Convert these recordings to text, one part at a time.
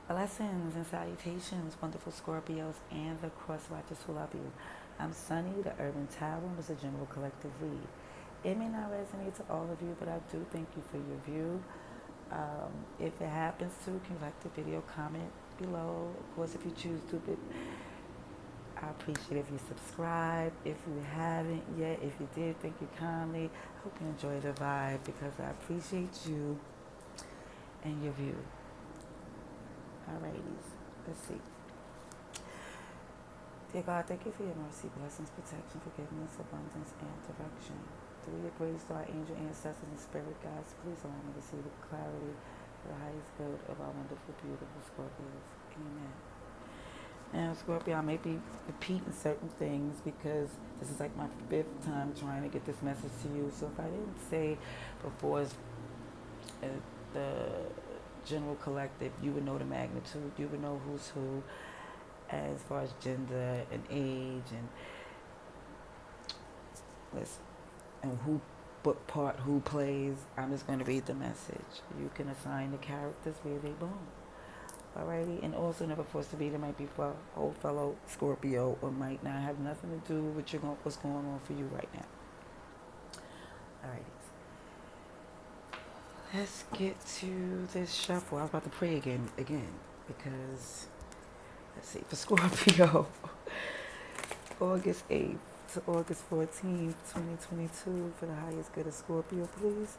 Blessings and salutations, wonderful Scorpios and the crosswatchers who love you. I'm Sunny, the Urban Tarot, was a general collective read. It may not resonate to all of you, but I do thank you for your view. If it happens to, you can like the video, comment below. Of course, if you choose to, but I appreciate if you subscribe. If you haven't yet, if you did, thank you kindly. I hope you enjoy the vibe because I appreciate you and your view. Alrighties, let's see. Dear God, thank you for your mercy, blessings, protection, forgiveness, abundance, and direction. Through your grace, to our angel ancestors and spirit guides, please allow me to see with clarity for the highest good of our wonderful, beautiful Scorpios. Amen. Now, Scorpio, I may be repeating certain things because this is like my fifth time trying to get this message to you. So if I didn't say before the general collective, you would know the magnitude. You would know who's who as far as gender and age and who what part who plays. I'm just going to read the message. You can assign the characters where they belong. Alrighty, and also never forced to be. There might be for a whole fellow Scorpio or might not have nothing to do with what's going on for you right now. Alrighty, let's get to this shuffle. I was about to pray again because let's see, for Scorpio, August 8th to August 14th, 2022, for the highest good of Scorpio, please.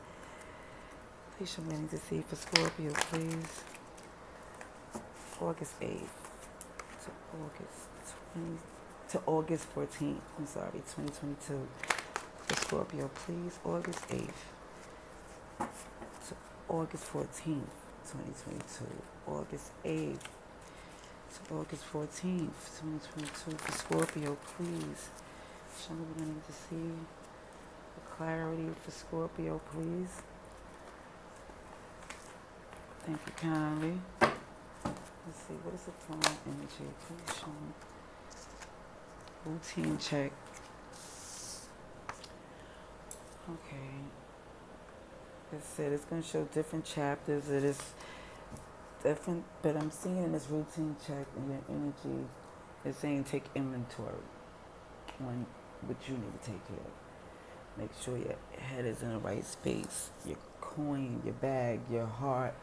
Please show me anything to see for Scorpio, please. August 8th to August 14th, 2022. For Scorpio, please. August 8th to August 14th, 2022. August 8th to August 14th, 2022. For Scorpio, please. Show me what I need to see. For clarity for Scorpio, please. Thank you kindly. Let's see, what is the phone energy? Please show me. Routine check. Okay. It said it's going to show different chapters. It is different, but I'm seeing in this routine check in your energy, it's saying take inventory on what you need to take care of. Make sure your head is in the right space. Your coin, your bag, your heart,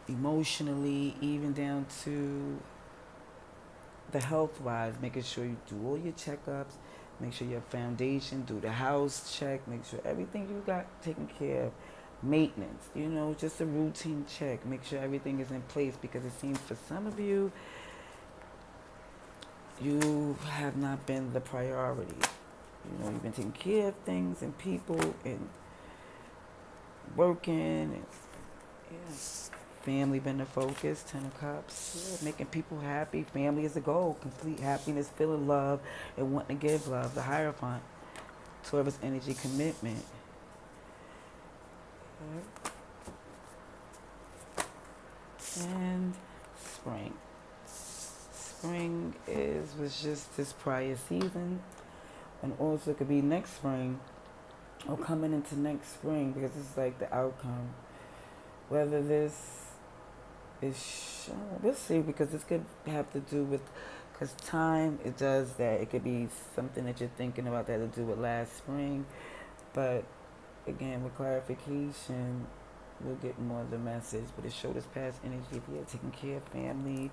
emotionally, even down to the health-wise, making sure you do all your checkups, make sure your foundation, do the house check, make sure everything you got taken care of, maintenance, just a routine check, make sure everything is in place because it seems for some of you, you have not been the priority. You've been taking care of things and people and working and family been the focus. 10 of Cups, making people happy. Family is the goal. Complete happiness, feeling love, and wanting to give love. The Hierophant, Taurus energy, commitment. And spring. Spring was just this prior season, and also it could be next spring or coming into next spring because it's like the outcome. Whether this is shown, we'll see, because this could have to do with, because time, it does that. It could be something that you're thinking about that to do with last spring, but again, with clarification, we'll get more of the message. But it showed us past energy. If you're taking care of family,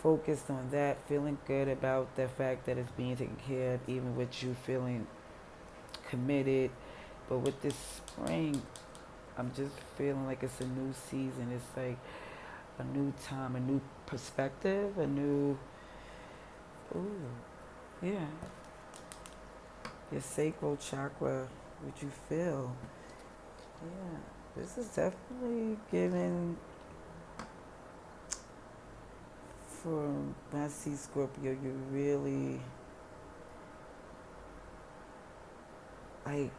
focused on that, feeling good about the fact that it's being taken care of, even with you feeling committed. But with this spring, I'm just feeling like it's a new season. It's like a new time, a new perspective, a new, yeah. Your sacral chakra, what you feel. Yeah, this is definitely giving, for when I see Scorpio, you're really, like,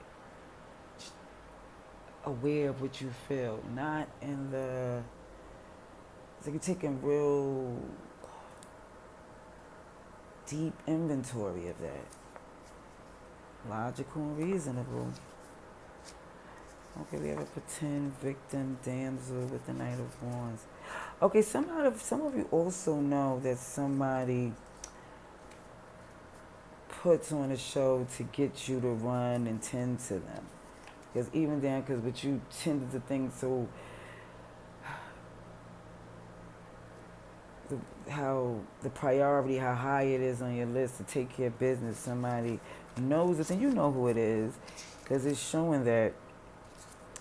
aware of what you feel, not in the, it's like you're taking real deep inventory of that. Logical and reasonable. Okay, we have a pretend victim damsel with the Knight of Wands. Okay, some of you also know that somebody puts on a show to get you to run and tend to them. Because even then, because what you tended to think so, how the priority, how high it is on your list to take care of business, somebody knows this, and you know who it is, because it's showing that,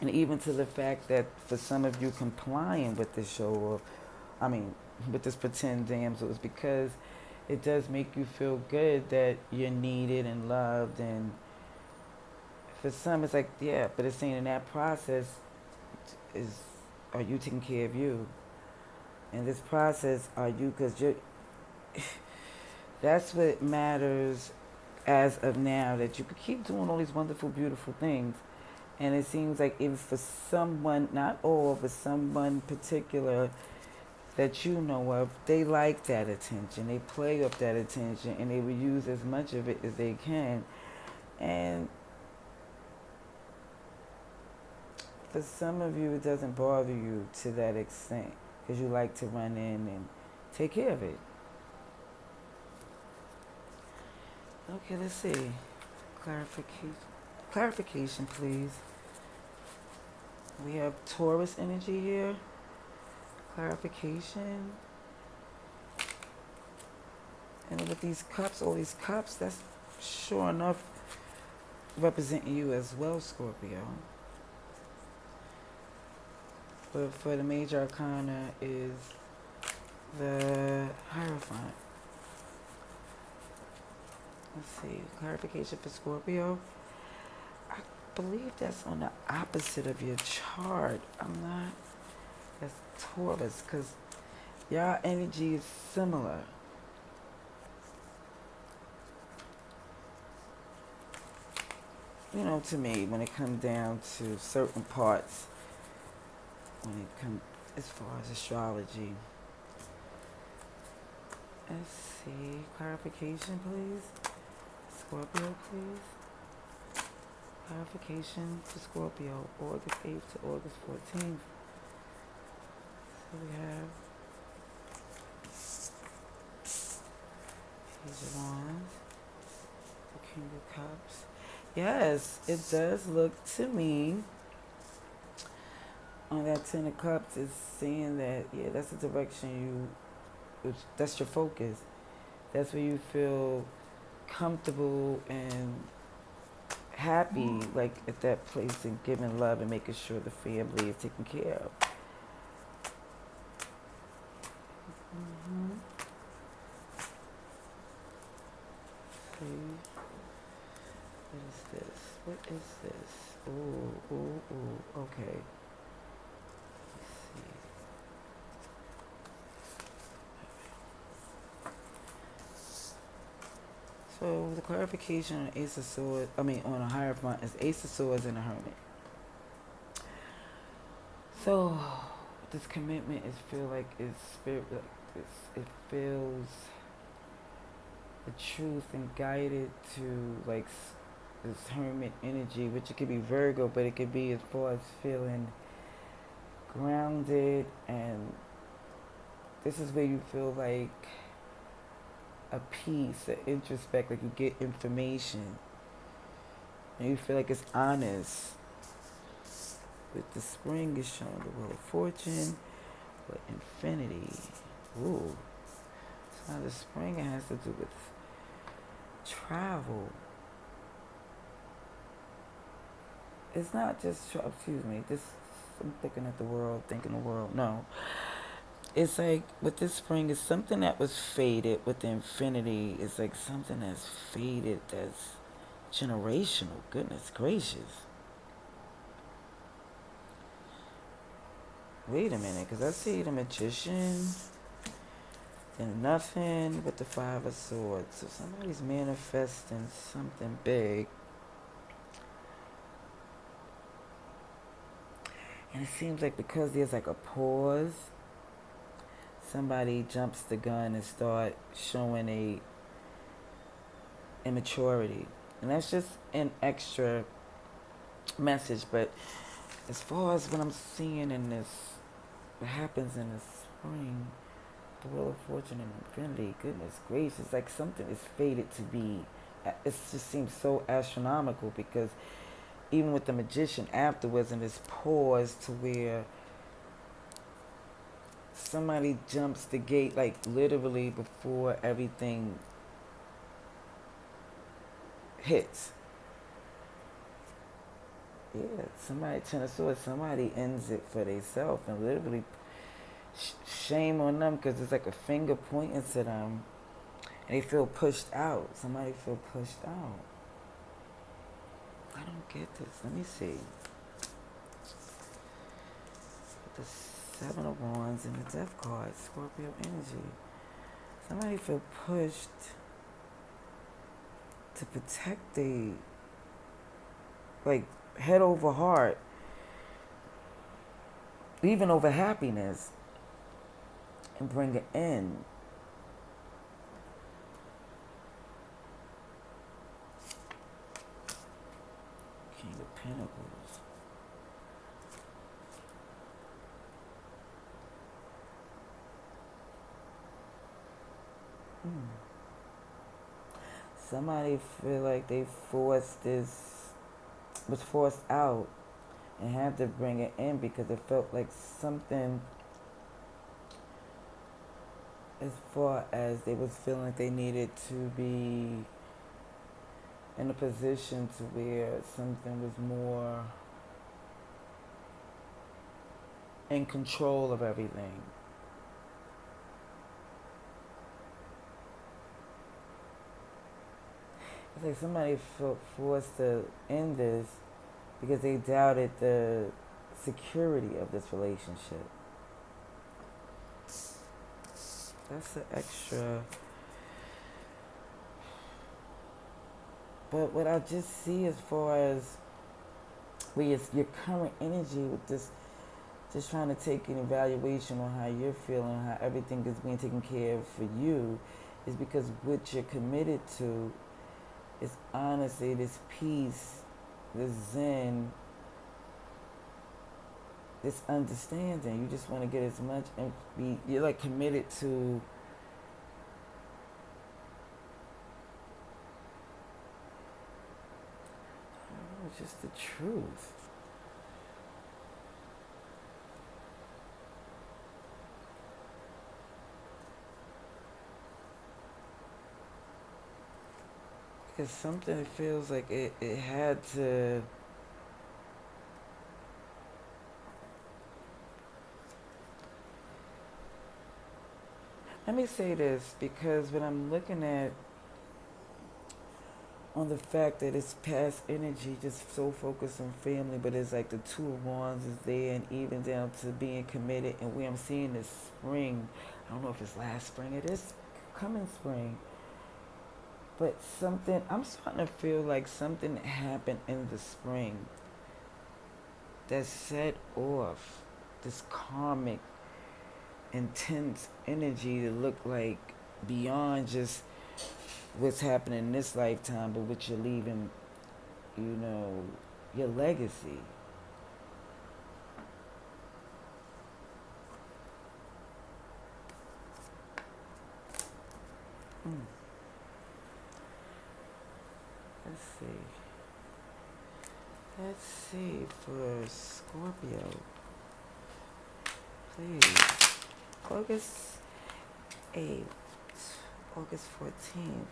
and even to the fact that for some of you complying with this show, or I mean, with this pretend damsel, is because it does make you feel good that you're needed and loved, and for some it's like, yeah, but it's saying in that process is, are you taking care of you? In this process, are you, because you're, that's what matters as of now, that you could keep doing all these wonderful, beautiful things. And it seems like if for someone, not all, but someone particular that you know of, they like that attention. They play up that attention and they will use as much of it as they can. And for some of you, it doesn't bother you to that extent because you like to run in and take care of it. Okay, let's see. Clarification, please. We have Taurus energy here. Clarification. And with these cups, all these cups, that's sure enough representing you as well, Scorpio. But for the major arcana is the Hierophant. Let's see, clarification for Scorpio. I believe that's on the opposite of your chart. I'm not, that's Taurus, because your energy is similar. You know, to me, when it comes down to certain parts, when it comes as far as astrology. Let's see, clarification, please. Scorpio, please. Clarification for Scorpio, August 8th to August 14th. So we have Page of Wands, the King of Cups. Yes, it does look to me on that Ten of Cups is saying that, yeah, that's the direction that's your focus. That's where you feel comfortable and happy, like at that place, and giving love and making sure the family is taken care of. See, what is this? Ooh, okay. Let's see. So the clarification on Ace of Swords, on a Hierophant, is Ace of Swords and a Hermit. So this commitment is feel like it's spirit, like it feels the truth and guided to like this Hermit energy, which it could be Virgo, but it could be as far as feeling grounded, and this is where you feel like a peace, an introspect, like you get information and you feel like it's honest. With the Spring is showing the Wheel of Fortune, but Infinity. Ooh. So now the Spring has to do with travel. It's not just, I'm thinking of the world, thinking the world. No. It's like, with this Spring, it's something that was faded. With the Infinity, it's like something that's faded, that's generational. Goodness gracious. Wait a minute, because I see the Magician and nothing with the Five of Swords. So somebody's manifesting something big. And it seems like because there's like a pause, somebody jumps the gun and start showing a immaturity. And that's just an extra message, but As far as what I'm seeing in this, what happens in the spring, the Wheel of Fortune and Infinity, goodness gracious, like something is fated to be. It just seems so astronomical because even with the Magician afterwards and this pause to where somebody jumps the gate like literally before everything hits. Yeah, somebody Ten of Swords, somebody ends it for themselves and literally shame on them because it's like a finger pointing to them and they feel pushed out. Somebody feel pushed out. I don't get this. Let me see. The Seven of Wands and the Death card, Scorpio energy. Somebody feel pushed to protect the, like, head over heart, even over happiness, and bring it in. King of Pentacles. Somebody feel like they forced this, was forced out and had to bring it in because it felt like something, as far as they was feeling like they needed to be in a position to where something was more in control of everything. It's like somebody felt forced to end this because they doubted the security of this relationship. That's an extra. But what I just see as far as where your current energy with this, just trying to take an evaluation on how you're feeling, how everything is being taken care of for you, is because what you're committed to is honestly this peace, this zen, this understanding. You just want to get as much and be, you're like committed to it's just the truth. Because something feels like it had to. Let me say this, because when I'm looking at on the fact that it's past energy, just so focused on family, but it's like the Two of Wands is there, and even down to being committed, and where I'm seeing this spring, I don't know if it's last spring, it is coming spring, but something, I'm starting to feel like something happened in the spring that set off this karmic, intense energy to look like beyond just what's happening in this lifetime, but what you're leaving, your legacy. Let's see. Let's see for Scorpio. Please. August 8th, August 14th.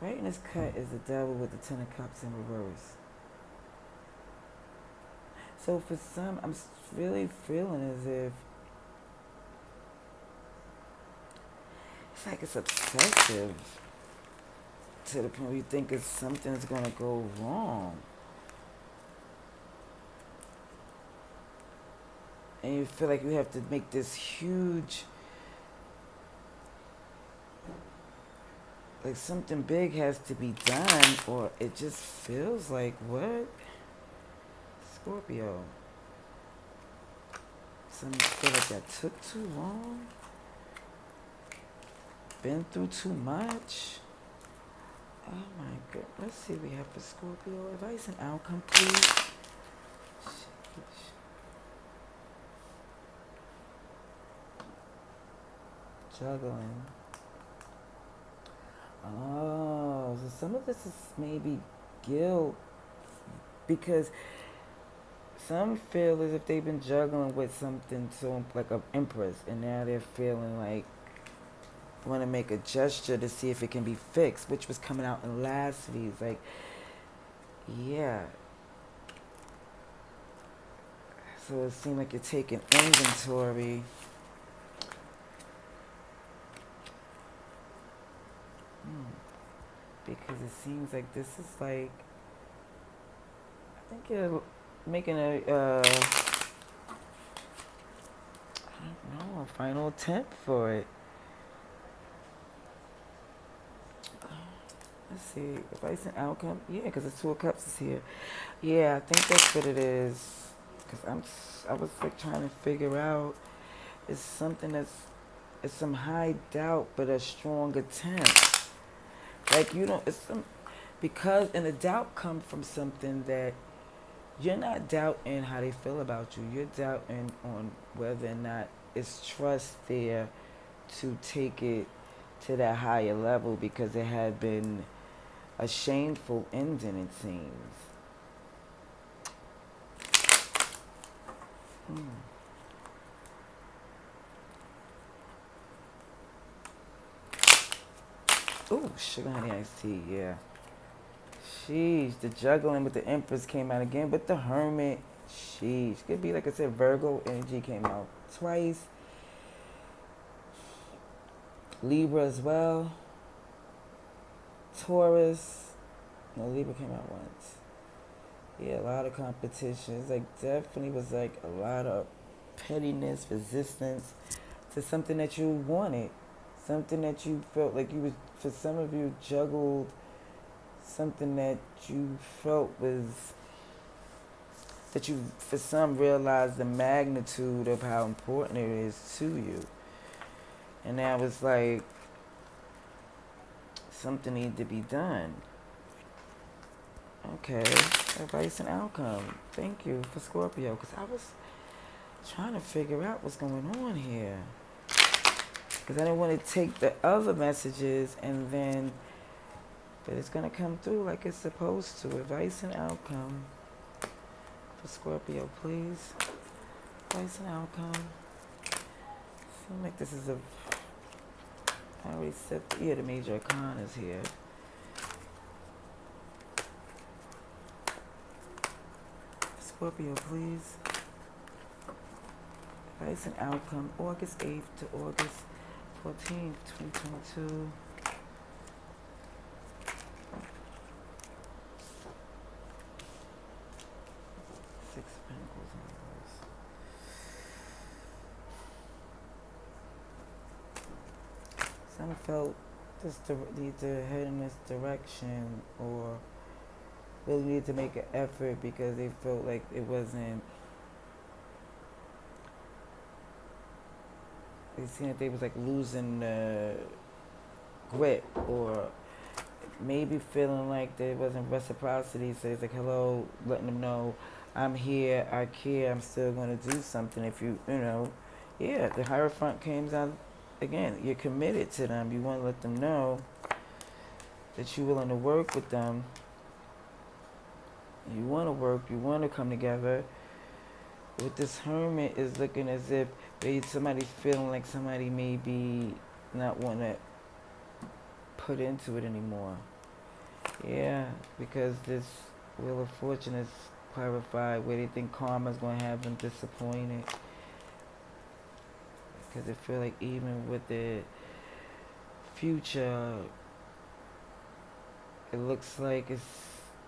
Right in this cut is the devil with the Ten of Cups in reverse. So for some, I'm really feeling as if it's like it's obsessive to the point where you think it's something's going to go wrong. And you feel like you have to make this huge, like something big has to be done, or it just feels like, what? Scorpio. Some feel like that took too long. Been through too much. Oh my god. Let's see what we have for Scorpio. Advice and outcome, please. Sheesh. Juggling. Oh, so some of this is maybe guilt because some feel as if they've been juggling with something so like an empress, and now they're feeling like want to make a gesture to see if it can be fixed, which was coming out in last week's. Like, yeah. So it seemed like you're taking inventory. Because it seems like this is like, I think you're making I don't know, a final attempt for it. Let's see, advice and outcome. Yeah, because the Two of Cups is here. Yeah, I think that's what it is. Because I was like trying to figure out, it's something that's, it's some high doubt, but a strong attempt. Like you don't, it's some, because, and the doubt comes from something that you're not doubting how they feel about you. You're doubting on whether or not it's trust there to take it to that higher level because it had been a shameful ending, it seems. Mm. Ooh, sugar honey iced tea, yeah. Sheesh, the juggling with the Empress came out again, but the Hermit, sheesh. Could be, like I said, Virgo energy came out twice. Libra as well. Taurus. No, Libra came out once. Yeah, a lot of competition. It's like definitely was like a lot of pettiness, resistance to something that you wanted. Something that you felt like you was, for some of you, juggled something that you felt was, that you, for some, realized the magnitude of how important it is to you. And that was like, something needed to be done. Okay, advice and outcome. Thank you for Scorpio, because I was trying to figure out what's going on here. Because I didn't want to take the other messages and then, but it's going to come through like it's supposed to. Advice and outcome for Scorpio, please. Advice and outcome. Seems like this is a, I already said, yeah, the major arcana is here. Scorpio, please. Advice and outcome, August 8th to August 14th, 2022. Six of Pentacles in reverse. Some felt this need to head in this direction, or really need to make an effort because they felt like it wasn't, they seemed like they was like losing grip, or maybe feeling like there wasn't reciprocity. So it's like, hello, letting them know I'm here, I care, I'm still going to do something. If you know, yeah, the Hierophant came out again. You're committed to them. You want to let them know that you're willing to work with them. You want to work, you want to come together. With this Hermit is looking as if somebody's feeling like somebody may be not want to put into it anymore. Yeah, because this Wheel of Fortune is clarified where they think karma's going to have them disappointed. Because they feel like even with the future, it looks like it's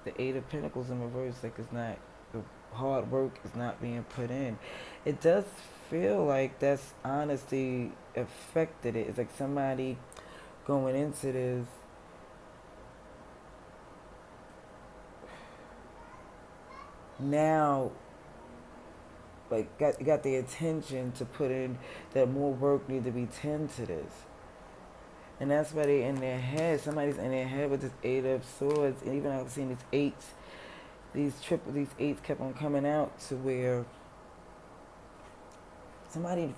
the Eight of Pentacles in reverse, like it's not, the hard work is not being put in. It does feel like that's honestly affected it. It's like somebody going into this now, like got the attention to put in that more work need to be tend to this. And that's why they in their head. Somebody's in their head with this Eight of Swords. And even I've seen these eights, these eights kept on coming out to where somebody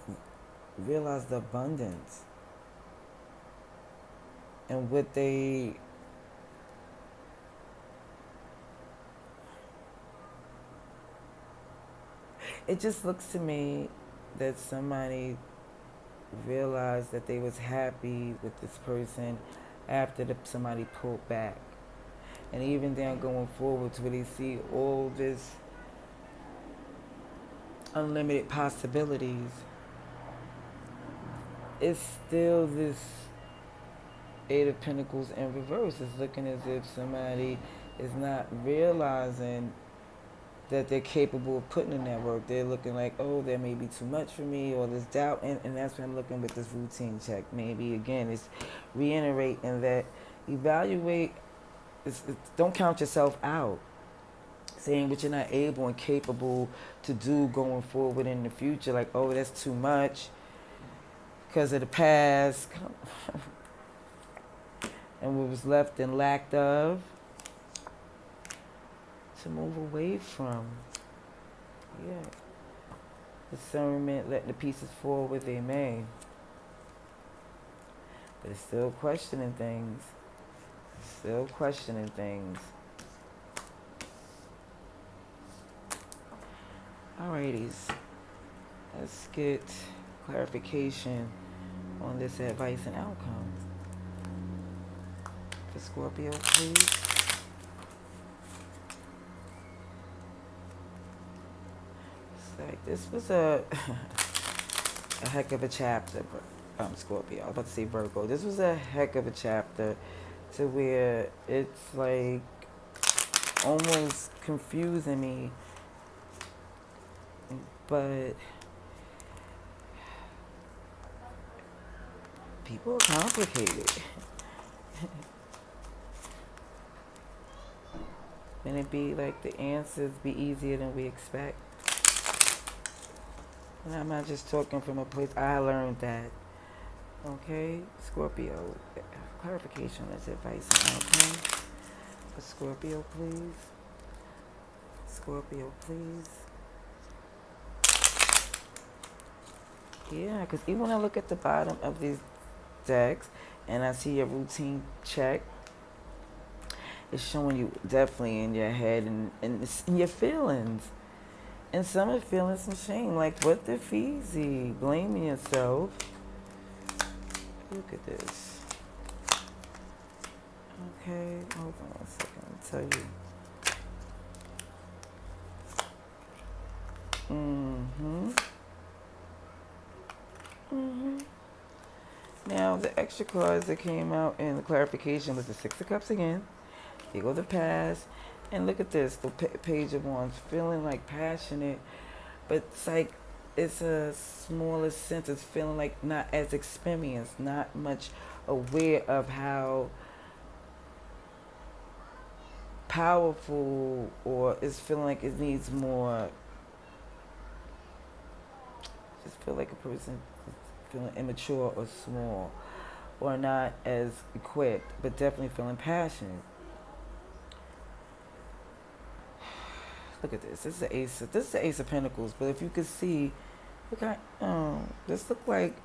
realized the abundance and what they it just looks to me that somebody realized that they was happy with this person after somebody pulled back. And even then going forward to where they see all this unlimited possibilities, it's still this Eight of Pentacles in reverse. It's looking as if somebody is not realizing that they're capable of putting in that work. They're looking like, oh, that may be too much for me, or this doubt. And that's what I'm looking with this routine check. Maybe, again, it's reiterating that evaluate, don't count yourself out. Saying what you're not able and capable to do going forward in the future. Like, oh, that's too much because of the past. And what was left and lacked of, to move away from. Yeah. Discernment, let the pieces fall where they may. But it's still questioning things. Still questioning things. Alrighties. Let's get clarification on this advice and outcome. For Scorpio, please. Like, this was a heck of a chapter, Scorpio. I was about to say Virgo. This was a heck of a chapter to where it's like almost confusing me, but people are complicated. And it be like the answers be easier than we expect. And I'm not just talking from a place I learned that. Okay, Scorpio, clarification, that's advice and outcome. For Scorpio, please. Scorpio, please. Yeah, because even when I look at the bottom of these decks and I see a routine check, it's showing you definitely in your head and it's in your feelings. And some are feeling some shame, like what the feezy, blaming yourself. Look at this. Okay, hold on a second, I'll tell you. Now, the extra cards that came out in the clarification was the Six of Cups again. Here go the past. And look at this, the Page of Wands, feeling like passionate, but it's like it's a smaller sense. It's feeling like not as experienced, not much aware of how powerful, or it's feeling like it needs more. Just feel like a person feeling immature or small, or not as equipped, but definitely feeling passionate. Look at this. This is the Ace of Pentacles. But if you could see, look at this look like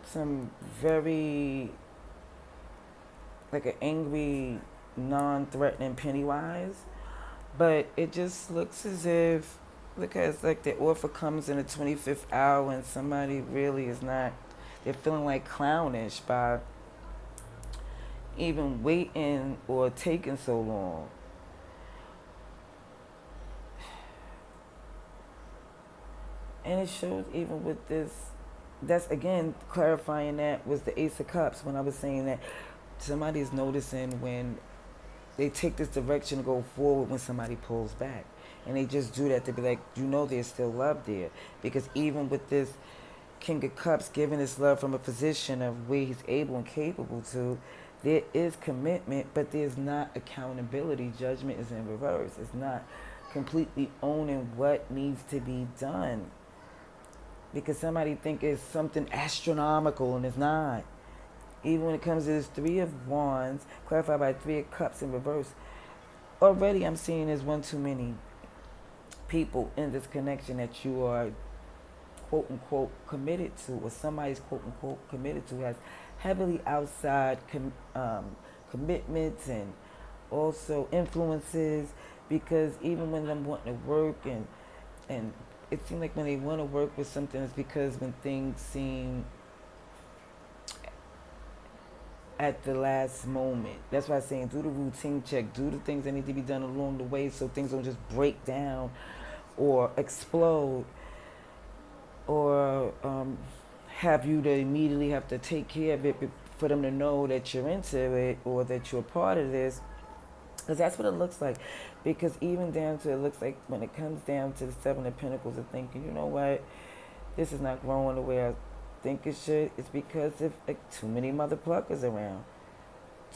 some very like an angry, non-threatening Pennywise. But it just looks as if, look at it's like the offer comes in the 25th hour and somebody really is not, they're feeling like clownish by even waiting or taking so long. And it shows even with this, that's again clarifying that was the Ace of Cups when I was saying that somebody's noticing when they take this direction to go forward when somebody pulls back. And they just do that to be like, you know there's still love there. Because even with this King of Cups giving this love from a position of where he's able and capable to, there is commitment, but there's not accountability. Judgment is in reverse. It's not completely owning what needs to be done. Because somebody think it's something astronomical and it's not. Even when it comes to this Three of Wands, clarified by Three of Cups in reverse, already I'm seeing there's one too many people in this connection that you are quote unquote committed to, or somebody's quote unquote committed to, has heavily outside commitments and also influences. Because even when I'm wanting to work and it seems like when they want to work with something, it's because when things seem at the last moment. That's why I'm saying do the routine check, do the things that need to be done along the way so things don't just break down or explode, or have you to immediately have to take care of it for them to know that you're into it or that you're a part of this. Because that's what it looks like. Because even down to, it looks like when it comes down to the Seven of Pentacles and thinking, you know what, this is not growing the way I think it should, it's because of like, too many mother pluckers around.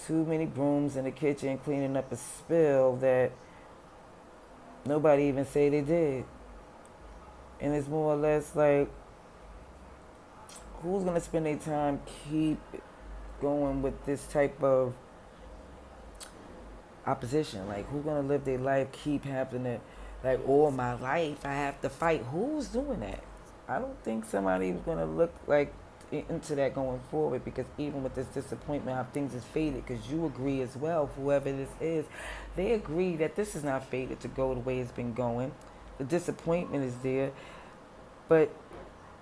Too many brooms in the kitchen cleaning up a spill that nobody even say they did. And it's more or less like, who's going to spend their time keep going with this type of opposition? Like, who's going to live their life, keep having to, like, all my life I have to fight? Who's doing that? I don't think somebody's going to look like into that going forward, because even with this disappointment, how things is faded, because you agree as well, whoever this is, they agree that this is not fated to go the way it's been going. The disappointment is there, but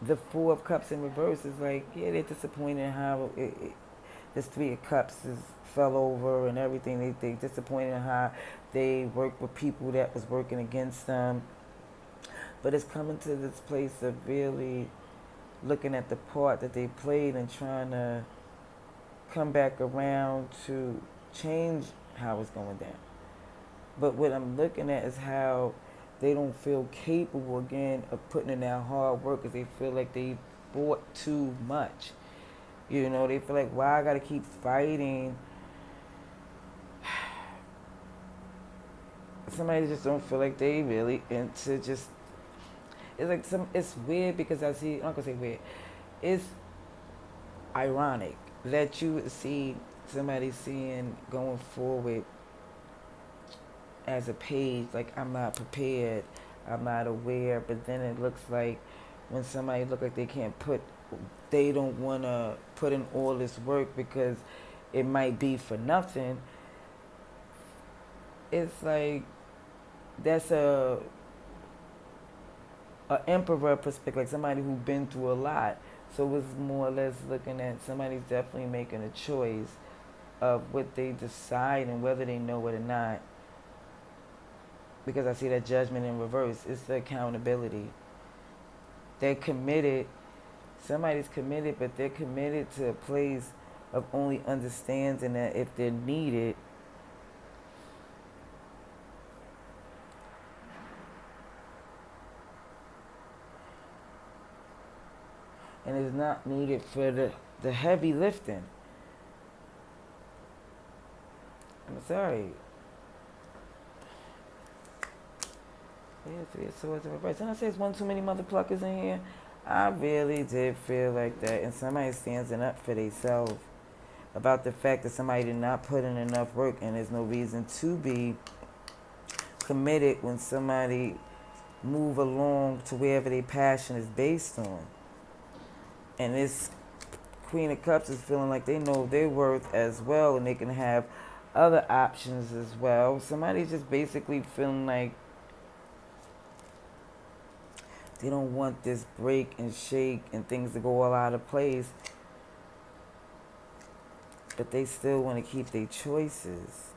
the Four of Cups in reverse is like, yeah, they're disappointed in how this Three of Cups is fell over and everything. They disappointed in how they worked with people that was working against them. But it's coming to this place of really looking at the part that they played and trying to come back around to change how it's going down. But what I'm looking at is how they don't feel capable again of putting in that hard work, because they feel like they fought too much. You know, they feel like, why I gotta keep fighting? Somebody just don't feel like they really into just, it's like it's weird because I see, I'm not gonna say weird, it's ironic that you would see somebody seeing going forward as a page, like, I'm not prepared, I'm not aware, but then it looks like when somebody look like they don't want to put in all this work because it might be for nothing. It's like, that's a emperor perspective, like somebody who's been through a lot. So it's more or less looking at somebody's definitely making a choice of what they decide and whether they know it or not. Because I see that Judgment in reverse. It's the accountability. They're committed. Somebody's committed, but they're committed to a place of only understanding that if they're needed, and it's not needed for the heavy lifting. I'm sorry. Yeah, Three of Swords in reverse. And I say it's one too many mother pluckers in here. I really did feel like that, and somebody standing up for themselves about the fact that somebody did not put in enough work, and there's no reason to be committed when somebody move along to wherever their passion is based on. And this Queen of Cups is feeling like they know their worth as well, and they can have other options as well. Somebody's just basically feeling like they don't want this break and shake and things to go all out of place, but they still want to keep their choices.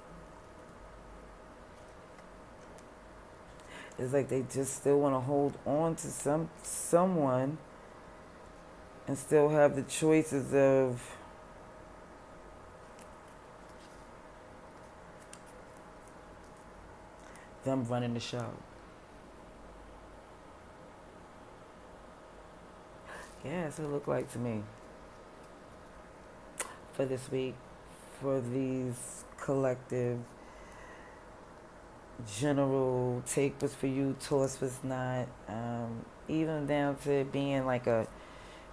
It's like they just still want to hold on to someone and still have the choices of them running the show. Yeah, that's what it looked like to me for this week, for these collective general take was for you, toss was not. Even down to it being like a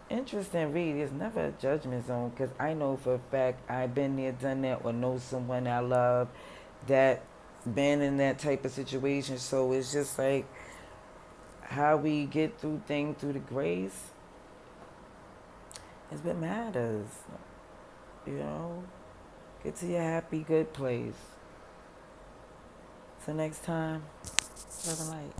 interesting read. It's never a judgment zone because I know for a fact I've been there, done that, or know someone I love that been in that type of situation. So it's just like how we get through things through the grace is what matters. You know, get to your happy, good place. So next time, love and light.